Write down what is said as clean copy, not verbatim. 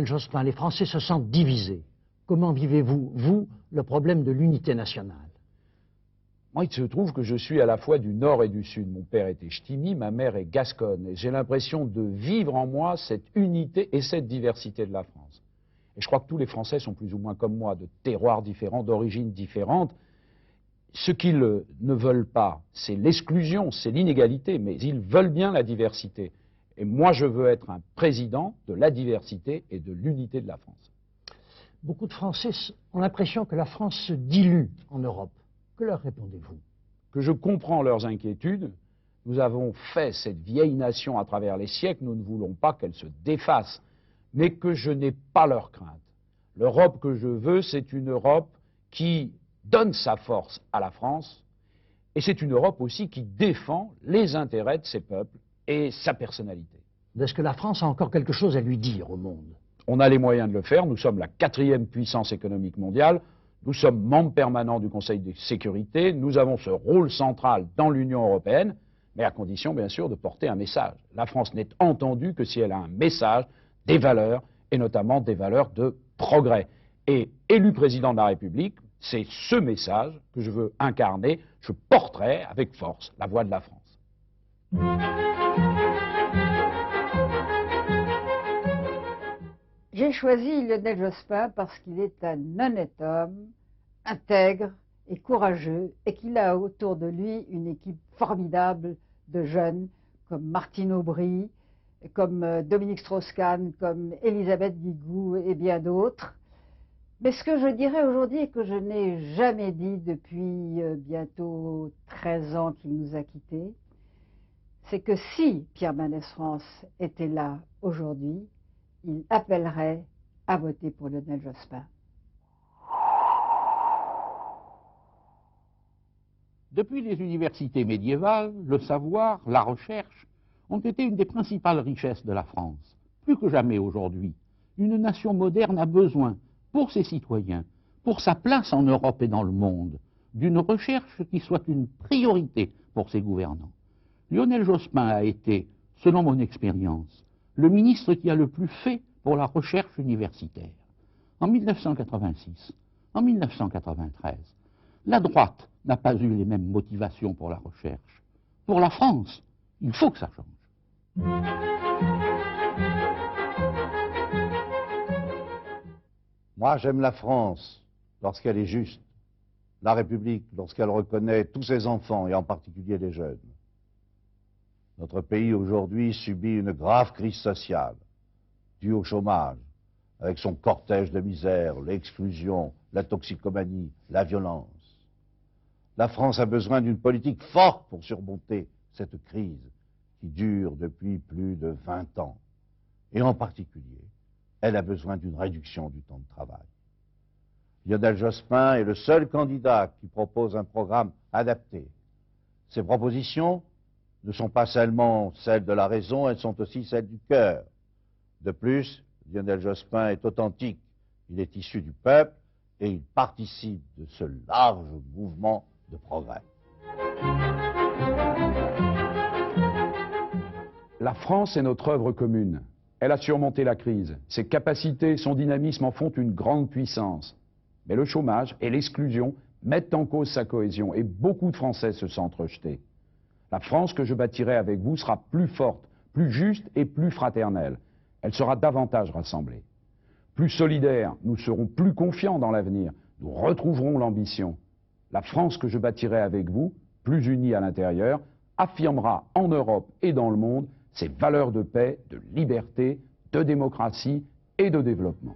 Jospin, les Français se sentent divisés. Comment vivez-vous, vous, le problème de l'unité nationale? Moi, il se trouve que je suis à la fois du nord et du sud. Mon père était ch'timi, ma mère est gasconne. Et j'ai l'impression de vivre en moi cette unité et cette diversité de la France. Et je crois que tous les Français sont plus ou moins comme moi, de terroirs différents, d'origines différentes. Ce qu'ils ne veulent pas, c'est l'exclusion, c'est l'inégalité, mais ils veulent bien la diversité. Et moi, je veux être un président de la diversité et de l'unité de la France. Beaucoup de Français ont l'impression que la France se dilue en Europe. Que leur répondez-vous? Que je comprends leurs inquiétudes. Nous avons fait cette vieille nation à travers les siècles, nous ne voulons pas qu'elle se défasse, mais que je n'ai pas leur crainte. L'Europe que je veux, c'est une Europe qui donne sa force à la France, et c'est une Europe aussi qui défend les intérêts de ses peuples et sa personnalité. Est-ce que la France a encore quelque chose à lui dire au monde? On a les moyens de le faire, nous sommes la 4e puissance économique mondiale, nous sommes membres permanents du Conseil de sécurité, nous avons ce rôle central dans l'Union européenne, mais à condition bien sûr de porter un message. La France n'est entendue que si elle a un message, des valeurs, et notamment des valeurs de progrès. Et élu président de la République, c'est ce message que je veux incarner, je porterai avec force la voix de la France. J'ai choisi Lionel Jospin parce qu'il est un honnête homme, intègre et courageux, et qu'il a autour de lui une équipe formidable de jeunes comme Martine Aubry, comme Dominique Strauss-Kahn, comme Elisabeth Guigou et bien d'autres. Mais ce que je dirais aujourd'hui et que je n'ai jamais dit depuis bientôt 13 ans qu'il nous a quittés, c'est que si Pierre Mendès France était là aujourd'hui, il appellerait à voter pour Lionel Jospin. Depuis les universités médiévales, le savoir, la recherche ont été une des principales richesses de la France. Plus que jamais aujourd'hui, une nation moderne a besoin, pour ses citoyens, pour sa place en Europe et dans le monde, d'une recherche qui soit une priorité pour ses gouvernants. Lionel Jospin a été, selon mon expérience, le ministre qui a le plus fait pour la recherche universitaire. En 1986, en 1993, la droite n'a pas eu les mêmes motivations pour la recherche. Pour la France, il faut que ça change. Moi, j'aime la France lorsqu'elle est juste, la République lorsqu'elle reconnaît tous ses enfants, et en particulier les jeunes. Notre pays aujourd'hui subit une grave crise sociale, due au chômage, avec son cortège de misère, l'exclusion, la toxicomanie, la violence. La France a besoin d'une politique forte pour surmonter cette crise qui dure depuis plus de 20 ans. Et en particulier, elle a besoin d'une réduction du temps de travail. Lionel Jospin est le seul candidat qui propose un programme adapté. Ses propositions ne sont pas seulement celles de la raison, elles sont aussi celles du cœur. De plus, Lionel Jospin est authentique, il est issu du peuple et il participe de ce large mouvement de progrès. La France est notre œuvre commune. Elle a surmonté la crise. Ses capacités, son dynamisme en font une grande puissance. Mais le chômage et l'exclusion mettent en cause sa cohésion et beaucoup de Français se sentent rejetés. La France que je bâtirai avec vous sera plus forte, plus juste et plus fraternelle. Elle sera davantage rassemblée. Plus solidaire, nous serons plus confiants dans l'avenir. Nous retrouverons l'ambition. La France que je bâtirai avec vous, plus unie à l'intérieur, affirmera en Europe et dans le monde ses valeurs de paix, de liberté, de démocratie et de développement.